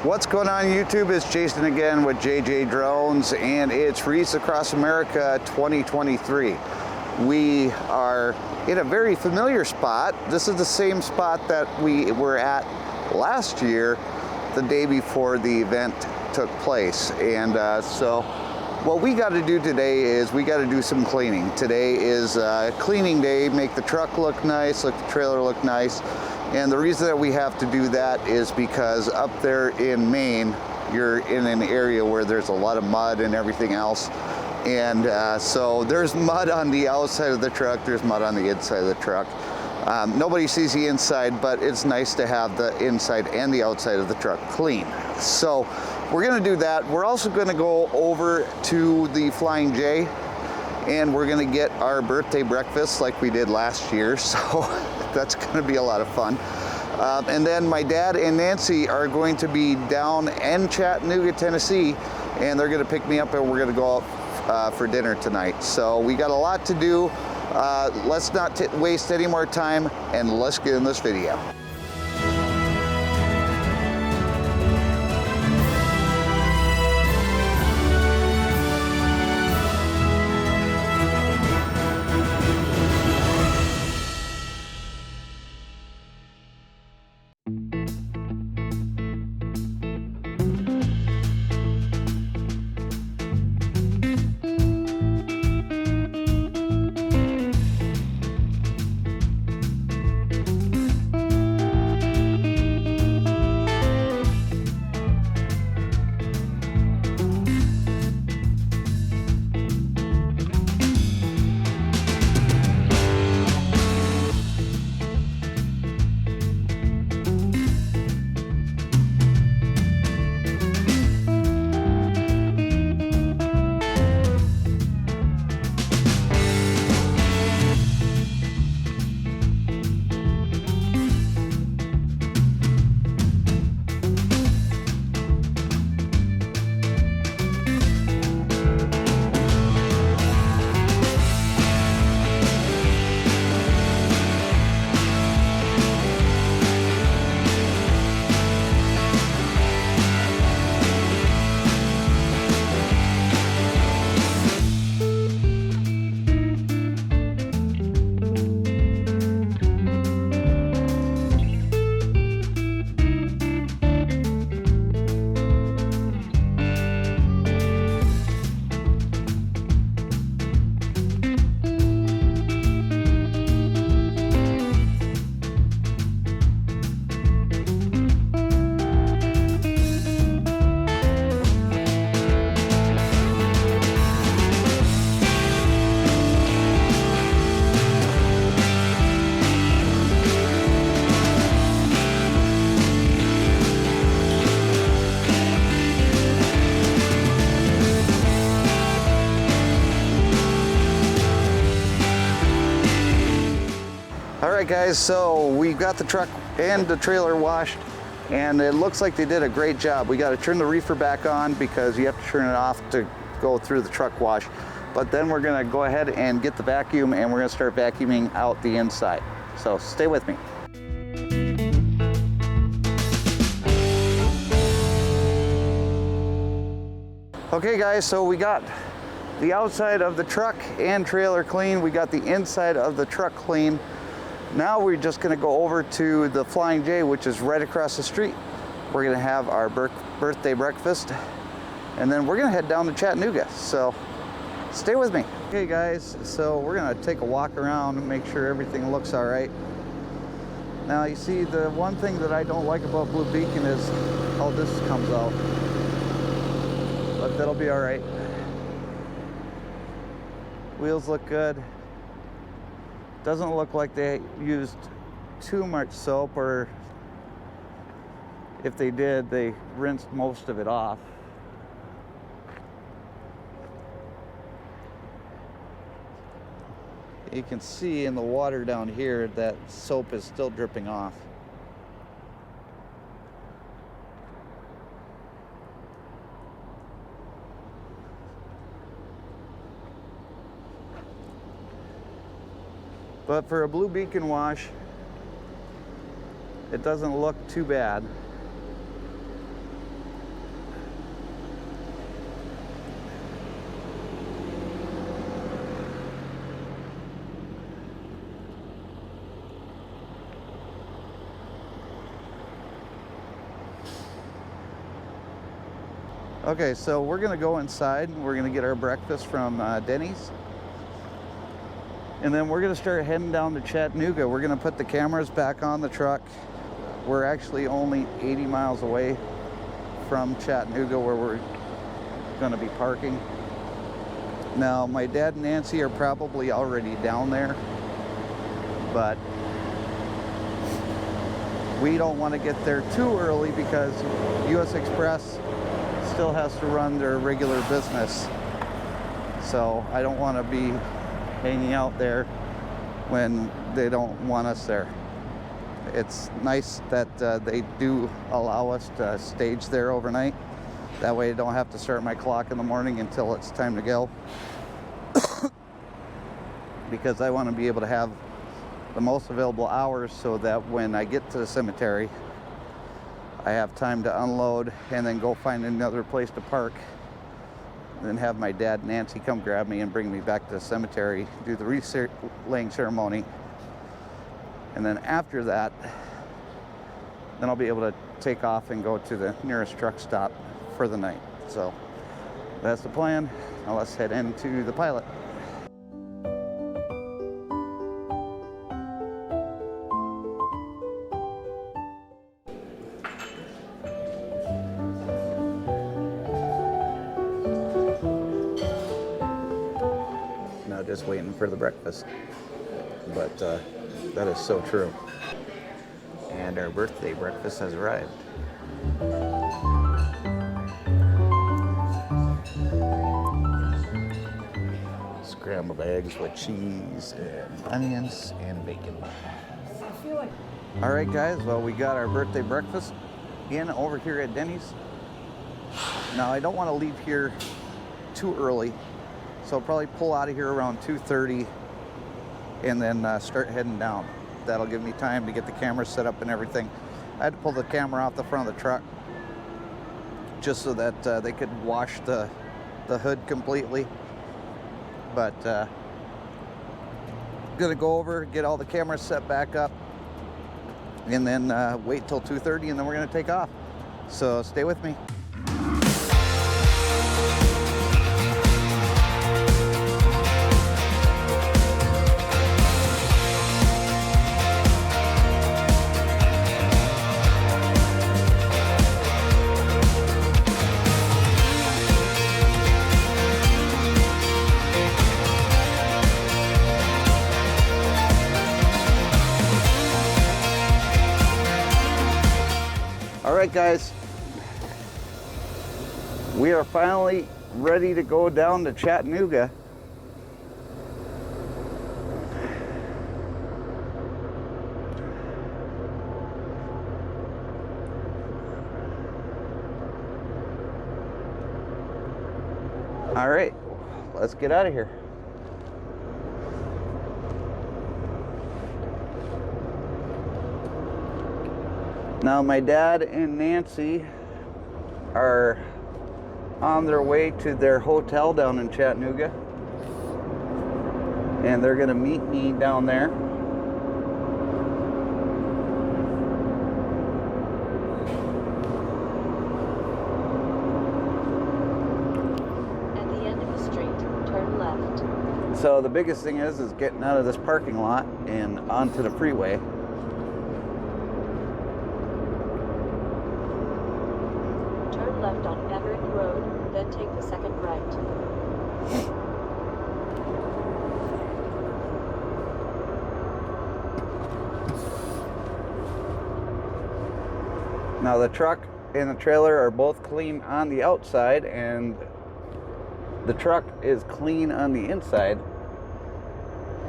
What's going on YouTube? It's Jason again with JJ Drones, and it's Wreaths Across America 2023. We are in a very familiar spot. This is the same spot that we were at last year, the day before the event took place. And so what we got to do today is we got to do some cleaning. Today is cleaning day, make the truck look nice, make the trailer look nice. And the reason that we have to do that is because up there in Maine, you're in an area where there's a lot of mud and everything else. And so there's mud on the outside of the truck, there's mud on the inside of the truck. Nobody sees the inside, but it's nice to have the inside and the outside of the truck clean. So we're gonna do that. We're also gonna go over to the Flying J, and we're gonna get our birthday breakfast like we did last year. So that's gonna be a lot of fun. And then my dad and Nancy are going to be down in Chattanooga, Tennessee, and they're gonna pick me up and we're gonna go out for dinner tonight. So we got a lot to do. Let's not waste any more time, and let's get in this video. All right guys, so we got the truck and the trailer washed, and it looks like they did a great job. We got to turn the reefer back on because you have to turn it off to go through the truck wash. But then we're gonna go ahead and get the vacuum, and we're gonna start vacuuming out the inside. So stay with me. Okay guys, so we got the outside of the truck and trailer clean. We got the inside of the truck clean. Now we're just gonna go over to the Flying J, which is right across the street. We're gonna have our birthday breakfast, and then we're gonna head down to Chattanooga. So stay with me. Okay guys, so we're gonna take a walk around and make sure everything looks all right. Now you see, the one thing that I don't like about Blue Beacon is how this comes out. But that'll be all right. Wheels look good. Doesn't look like they used too much soap, or if they did, they rinsed most of it off. You can see in the water down here that soap is still dripping off. But for a Blue Beacon wash, it doesn't look too bad. Okay, so we're gonna go inside and we're gonna get our breakfast from Denny's. And then we're gonna start heading down to Chattanooga. We're gonna put the cameras back on the truck. We're actually only 80 miles away from Chattanooga where we're gonna be parking. Now, my dad and Nancy are probably already down there, but we don't want to get there too early because US Express still has to run their regular business. So I don't want to be hanging out there when they don't want us there. It's nice that they do allow us to stage there overnight. That way I don't have to start my clock in the morning until it's time to go. Because I want to be able to have the most available hours so that when I get to the cemetery, I have time to unload and then go find another place to park. Then have my dad and Nancy come grab me and bring me back to the cemetery, do the wreath laying ceremony. And then after that, then I'll be able to take off and go to the nearest truck stop for the night. So that's the plan. Now let's head into the pilot. Now just waiting for the breakfast. But that is so true. And our birthday breakfast has arrived. Scrambled eggs with cheese and onions and bacon. All right, guys, well, we got our birthday breakfast in over here at Denny's. Now, I don't want to leave here too early, so I'll probably pull out of here around 2:30 and then start heading down. That'll give me time to get the camera set up and everything. I had to pull the camera off the front of the truck just so that they could wash the hood completely. But gonna go over, get all the cameras set back up, and then wait till 2:30, and then we're gonna take off. So stay with me. All right, guys, we are finally ready to go down to Chattanooga. All right, let's get out of here. Now, my dad and Nancy are on their way to their hotel down in Chattanooga, and they're going to meet me down there. At the end of the street, turn left. So the biggest thing is getting out of this parking lot and onto the freeway. Left on Everett Road, then take the second right. Now the truck and the trailer are both clean on the outside, and the truck is clean on the inside.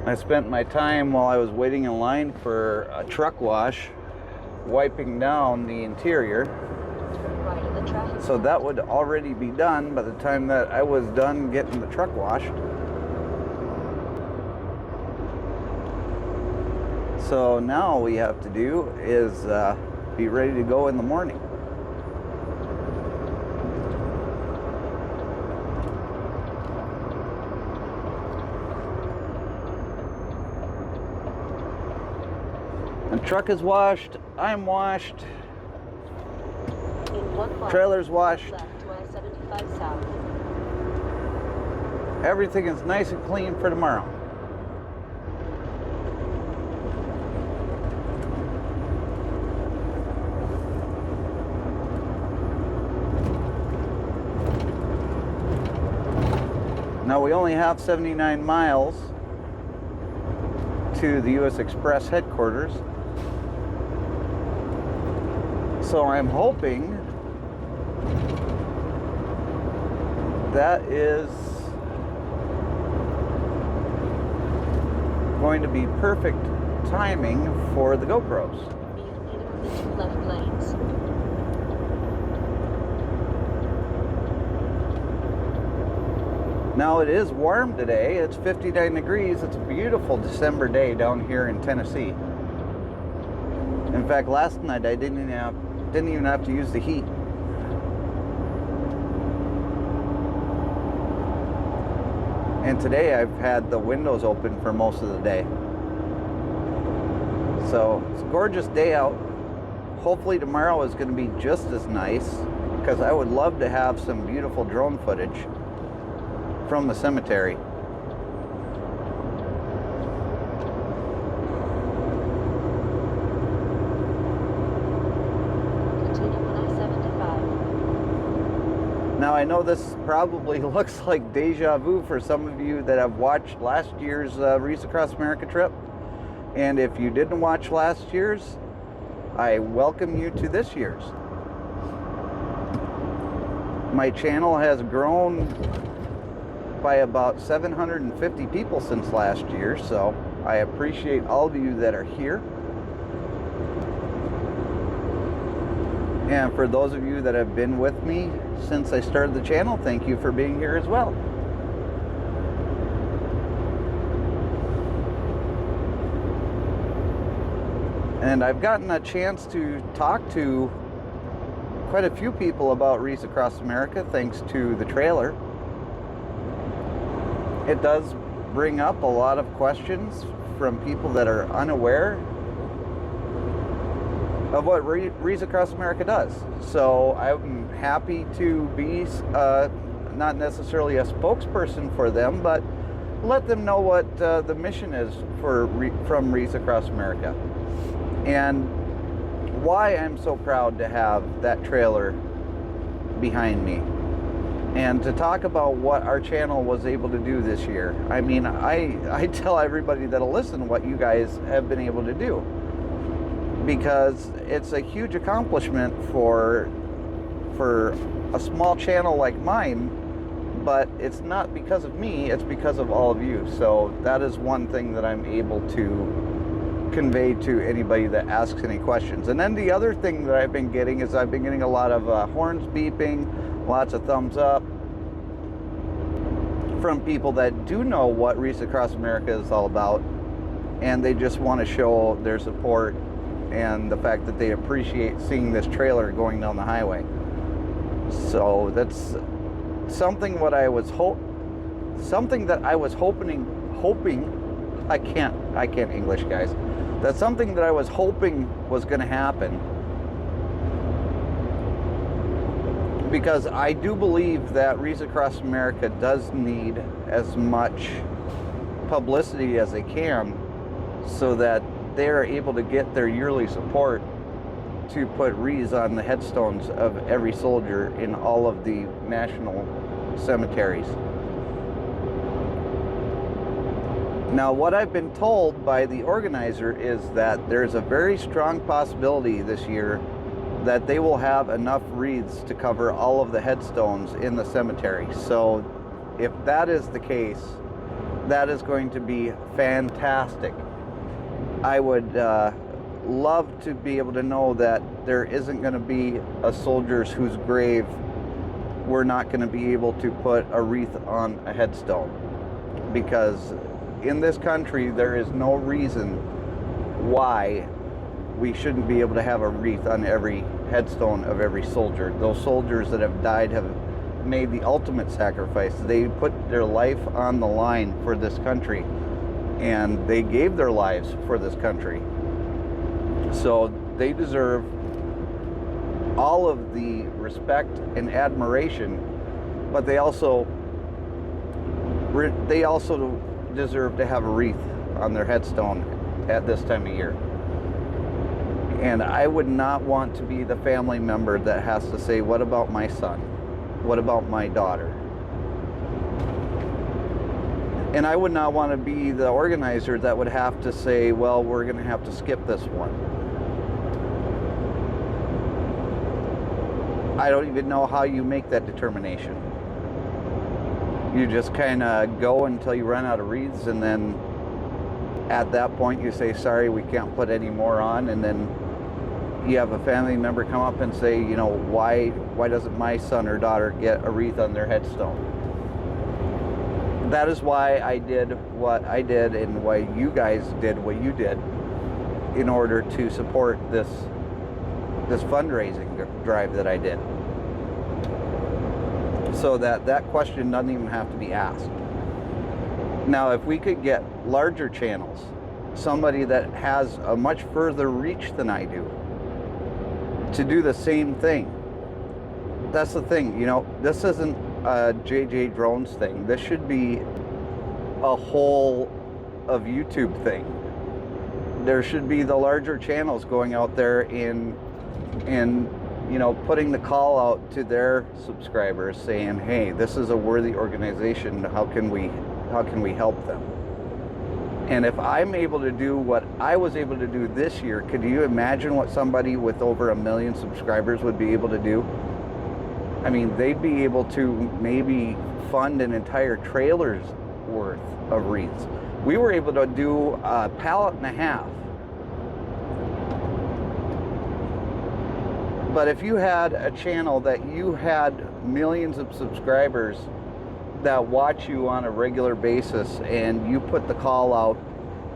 I spent my time while I was waiting in line for a truck wash wiping down the interior. So that would already be done by the time that I was done getting the truck washed. So now all we have to do is be ready to go in the morning. The truck is washed, I'm washed. Trailer's washed. 45 south. Everything is nice and clean for tomorrow. Now we only have 79 miles to the U.S. Express headquarters. So I'm hoping that is going to be perfect timing for the GoPros. Minimum the 2 left lanes. Now it is warm today. It's 59 degrees. It's a beautiful December day down here in Tennessee. In fact, last night I didn't even have to use the heat. And today I've had the windows open for most of the day. So it's a gorgeous day out. Hopefully tomorrow is going to be just as nice, because I would love to have some beautiful drone footage from the cemetery. Continue on I-75. Now I know this probably looks like deja vu for some of you that have watched last year's Wreaths Across America trip. And if you didn't watch last year's, I welcome you to this year's. My channel has grown by about 750 people since last year, so I appreciate all of you that are here. And for those of you that have been with me since I started the channel, thank you for being here as well. And I've gotten a chance to talk to quite a few people about Wreaths Across America thanks to the trailer. It does bring up a lot of questions from people that are unaware of what Wreaths Across America does. So I'm happy to be not necessarily a spokesperson for them, but let them know what the mission is from Wreaths Across America, and why I'm so proud to have that trailer behind me. And to talk about what our channel was able to do this year. I mean, I tell everybody that'll listen what you guys have been able to do, because it's a huge accomplishment for a small channel like mine, but it's not because of me, it's because of all of you. So that is one thing that I'm able to convey to anybody that asks any questions. And then the other thing that I've been getting is I've been getting a lot of horns beeping, lots of thumbs up from people that do know what Wreaths Across America is all about, and they just want to show their support and the fact that they appreciate seeing this trailer going down the highway. So that's something that I was hoping I can't English, guys. That's something that I was hoping was going to happen, because I do believe that Wreaths Across America does need as much publicity as they can, so that they are able to get their yearly support to put wreaths on the headstones of every soldier in all of the national cemeteries. Now, what I've been told by the organizer is that there's a very strong possibility this year that they will have enough wreaths to cover all of the headstones in the cemetery. So if that is the case, that is going to be fantastic. I would love to be able to know that there isn't going to be a soldier's whose grave we're not going to be able to put a wreath on a headstone, because in this country there is no reason why we shouldn't be able to have a wreath on every headstone of every soldier. Those soldiers that have died have made the ultimate sacrifice. They put their life on the line for this country, and they gave their lives for this country. So they deserve all of the respect and admiration but they also deserve to have a wreath on their headstone at this time of year. And I would not want to be the family member that has to say, what about my son? What about my daughter? And I would not want to be the organizer that would have to say, well, we're going to have to skip this one. I don't even know how you make that determination. You just kind of go until you run out of wreaths, and then at that point you say, sorry, we can't put any more on, and then you have a family member come up and say, you know, why doesn't my son or daughter get a wreath on their headstone? That is why I did what I did, and why you guys did what you did, in order to support this fundraising drive that I did, so that question doesn't even have to be asked. Now, if we could get larger channels, somebody that has a much further reach than I do, to do the same thing. That's the thing, you know, this isn't a JJ Drones thing. This should be a whole of YouTube thing. There should be the larger channels going out there and you know, putting the call out to their subscribers saying, hey, this is a worthy organization, how can we help them? And if I'm able to do what I was able to do this year, could you imagine what somebody with over 1 million subscribers would be able to do? I mean, they'd be able to maybe fund an entire trailer's worth of wreaths. We were able to do a pallet and a half. But if you had a channel that you had millions of subscribers that watch you on a regular basis, and you put the call out,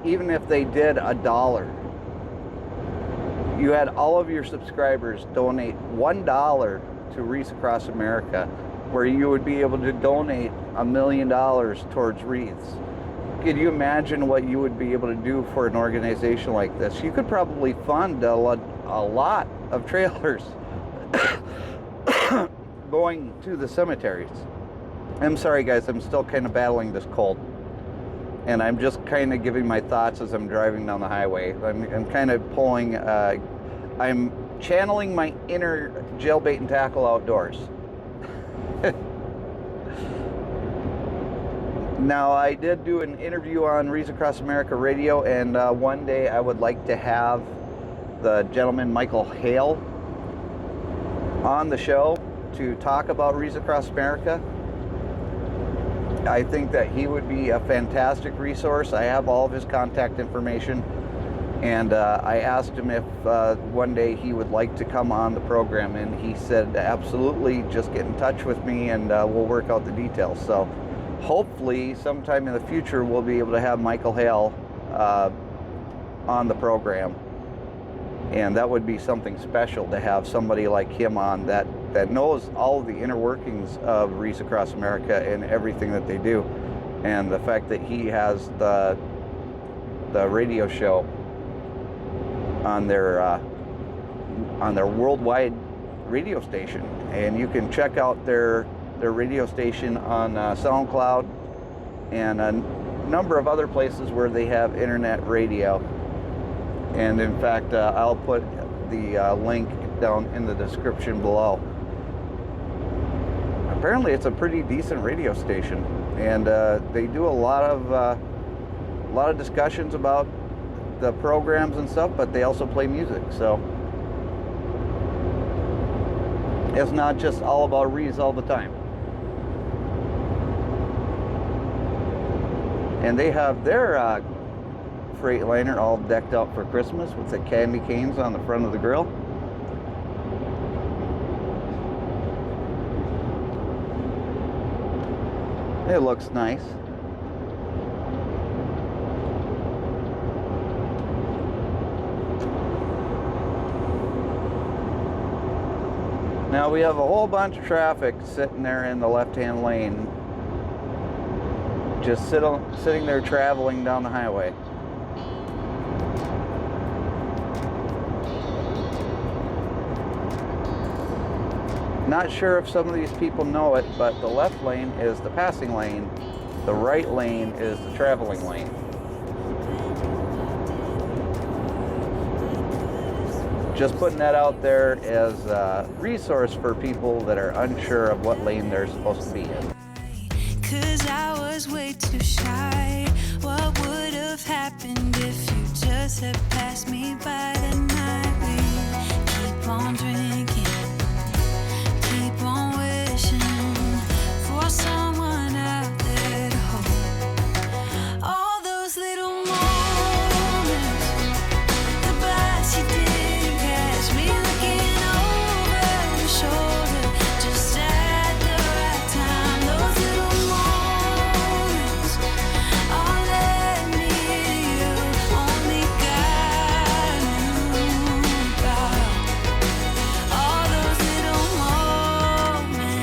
even if they did $1, you had all of your subscribers donate $1 to Wreaths Across America, where you would be able to donate $1 million towards wreaths. Could you imagine what you would be able to do for an organization like this? You could probably fund a lot of trailers going to the cemeteries. I'm sorry guys, I'm still kind of battling this cold, and I'm just kind of giving my thoughts as I'm driving down the highway. I'm kind of pulling, I'm channeling my inner jailbait and tackle outdoors. Now, I did do an interview on Wreaths Across America radio, and one day I would like to have the gentleman Michael Hale on the show to talk about Wreaths Across America. I think that he would be a fantastic resource. I have all of his contact information, and I asked him if one day he would like to come on the program, and he said absolutely, just get in touch with me and we'll work out the details. So hopefully sometime in the future we'll be able to have Michael Hale on the program, and that would be something special to have somebody like him on that knows all of the inner workings of Wreaths Across America and everything that they do, and the fact that he has the radio show on their worldwide radio station, and you can check out their radio station on SoundCloud and a number of other places where they have internet radio. And in fact, I'll put the link down in the description below. Apparently it's a pretty decent radio station, and they do a lot of discussions about the programs and stuff, but they also play music, so it's not just all about wreaths all the time. And they have their Freightliner all decked out for Christmas with the candy canes on the front of the grill. It looks nice. Now we have a whole bunch of traffic sitting there in the left-hand lane, just sitting there traveling down the highway. Not sure if some of these people know it, but the left lane is the passing lane, the right lane is the traveling lane. Just putting that out there as a resource for people that are unsure of what lane they're supposed to be in. 'Cause I was way too shy. What would have happened if you just had passed me by the night? We keep on drinking, keep on wishing for someone out there to hold. All those little moments, the bus you didn't catch me looking over your shoulder, just at the right time. Those little moments all led me to you. Only God knew about all those little moments.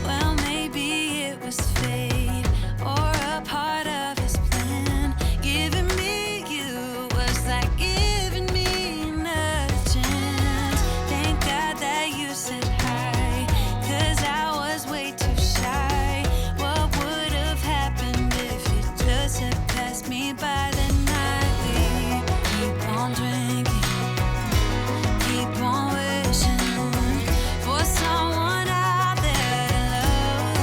Well, maybe it was fate or a part of his plan. Giving me you was like giving me another chance. Thank God that you said hi, 'cause I was way too shy. What would have happened if you just had passed me by the night? We keep on drinking, keep on wishing for someone out there to love.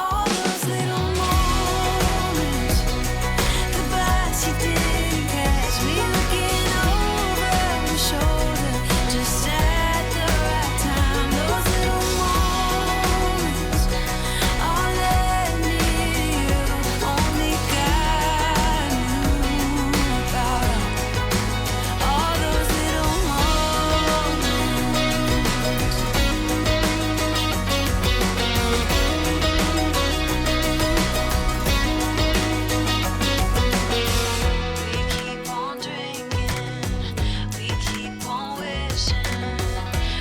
All those little moments, the bus you didn't catch me looking over your shoulder, just at the right time. Those little moments all led me to you. Only God knew about all those little moments. We keep on drinking, we keep on wishing.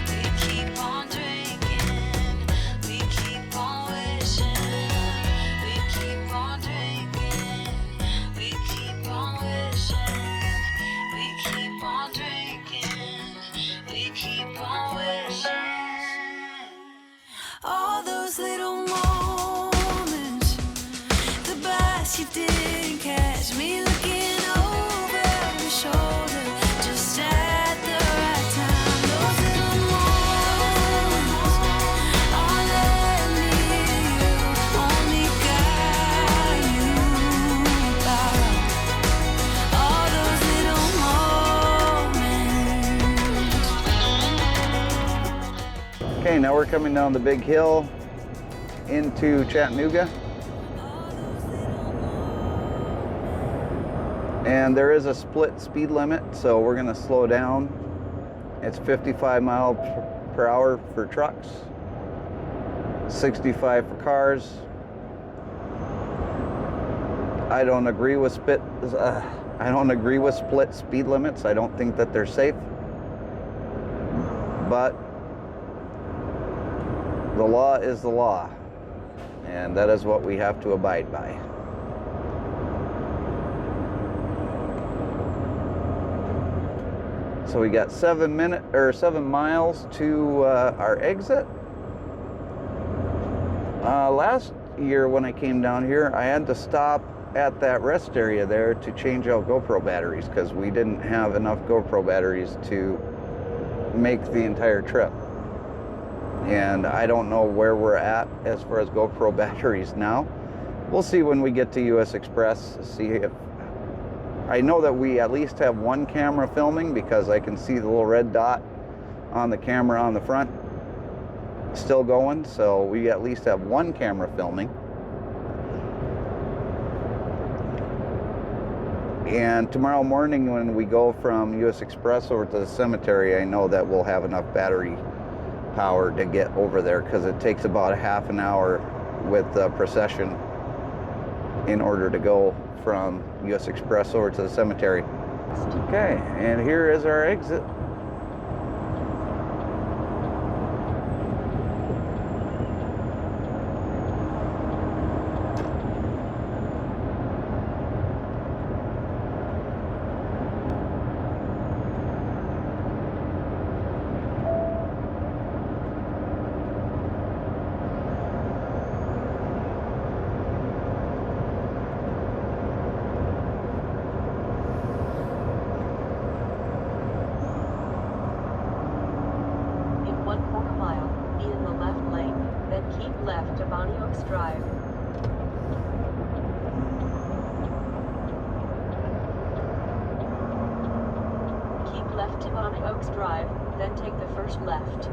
We keep on drinking, we keep on wishing. We keep on drinking, we keep on wishing. We keep on drinking, we keep on wishing. All those little moments, the bus you didn't catch me looking over your shoulder, just at the right time. Those little moments all led me to you. Only God knew about all those little moments. Okay, now we're coming down the big hill into Chattanooga. And there is a split speed limit, so we're gonna slow down. It's 55 miles per hour for trucks, 65 for cars. I don't agree with split speed limits. I don't think that they're safe. But the law is the law, and that is what we have to abide by. So we got 7 miles to our exit. Last year when I came down here, I had to stop at that rest area there to change out GoPro batteries because we didn't have enough GoPro batteries to make the entire trip. And I don't know where we're at as far as GoPro batteries now. We'll see when we get to US Express, see if I know that we at least have one camera filming because I can see the little red dot on the camera on the front still going, so we at least have one camera filming. And tomorrow morning when we go from US Express over to the cemetery, I know that we'll have enough battery power to get over there because it takes about a half an hour with the procession in order to go from US Express over to the cemetery. Okay, and here is our exit. Drive. Keep left on Oaks Drive, then take the first left.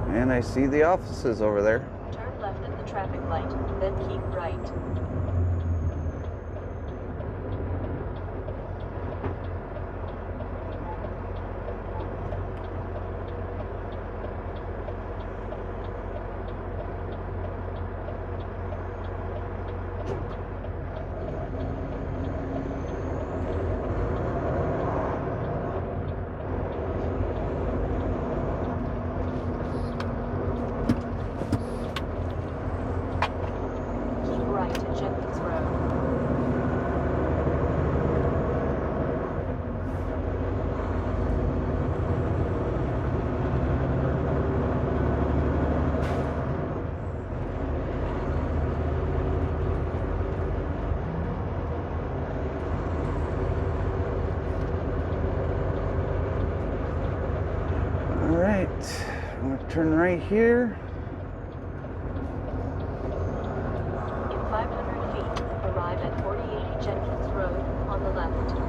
And I see the offices over there. Turn left at the traffic light, then keep right. I'm gonna turn right here. In 500 feet, arrive at 4080 Jenkins Road on the left.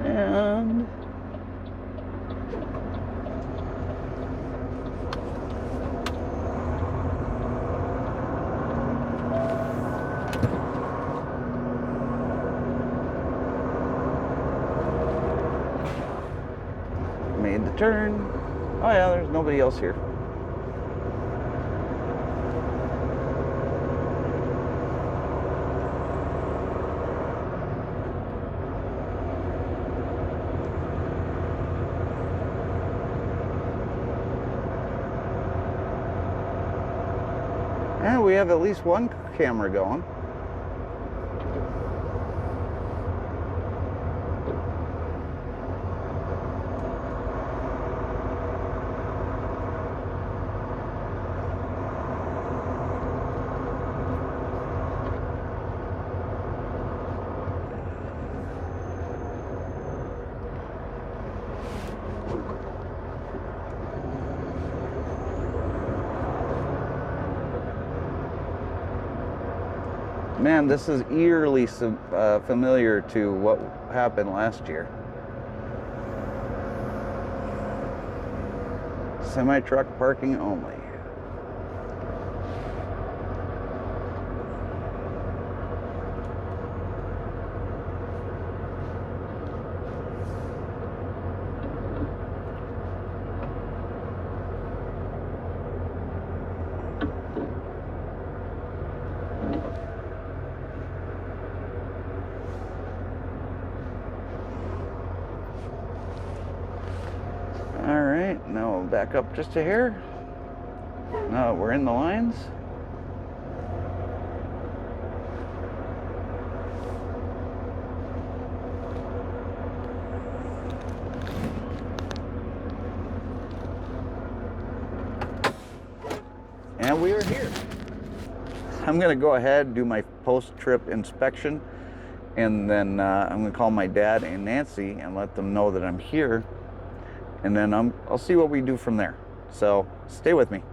And made the turn. Oh yeah, there's nobody else here. And we have at least one camera going. Man, this is eerily familiar to what happened last year. Semi-truck parking only. Now we'll back up just a hair. Now we're in the lines. And we are here. I'm going to go ahead and do my post-trip inspection, and then I'm going to call my dad and Nancy and let them know that I'm here. And then I'll see what we do from there. So stay with me.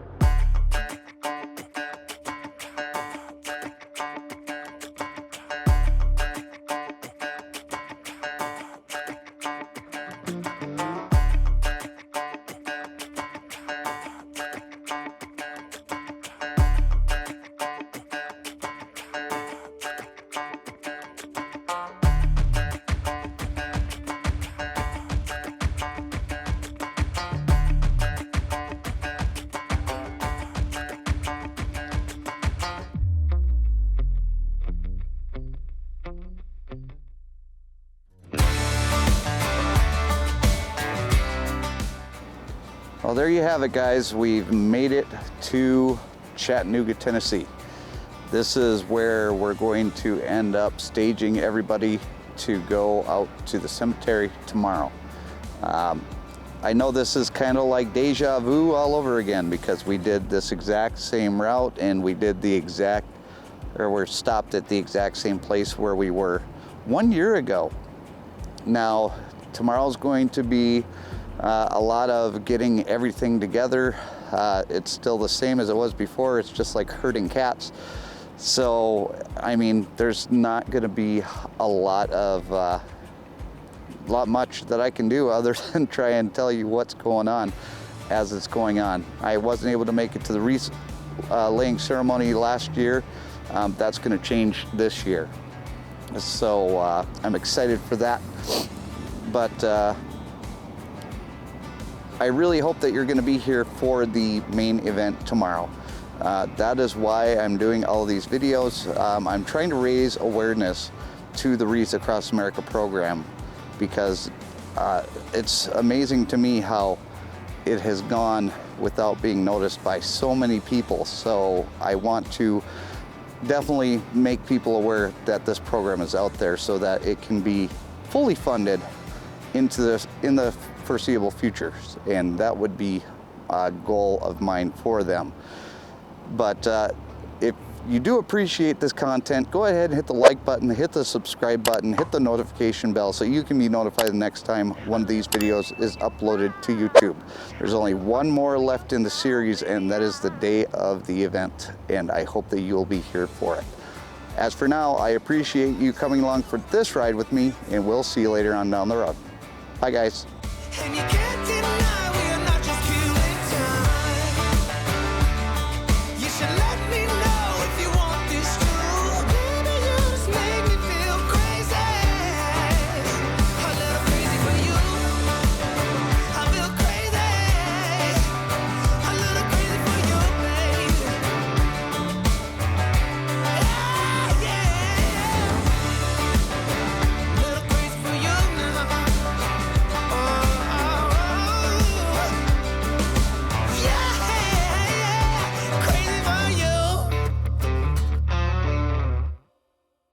Well, there you have it, guys. We've made it to Chattanooga, Tennessee. This is where we're going to end up staging everybody to go out to the cemetery tomorrow. I know this is kind of like deja vu all over again, because we did this exact same route and we did we're stopped at the exact same place where we were 1 year ago. Now, tomorrow's going to be a lot of getting everything together. It's still the same as it was before. It's just like herding cats. So, I mean, there's not going to be a lot much that I can do other than try and tell you what's going on as it's going on. I wasn't able to make it to the wreath laying ceremony last year. That's going to change this year. So I'm excited for that. But I really hope that you're going to be here for the main event tomorrow. That is why I'm doing all of these videos. I'm trying to raise awareness to the Wreaths Across America program, because it's amazing to me how it has gone without being noticed by so many people. So I want to definitely make people aware that this program is out there so that it can be fully funded in the foreseeable future, and that would be a goal of mine for them. But if you do appreciate this content, go ahead and hit the like button, hit the subscribe button, hit the notification bell so you can be notified the next time one of these videos is uploaded to YouTube. There's only one more left in the series, and that is the day of the event, and I hope that you'll be here for it. As for now, I appreciate you coming along for this ride with me, and we'll see you later on down the road. Bye, guys.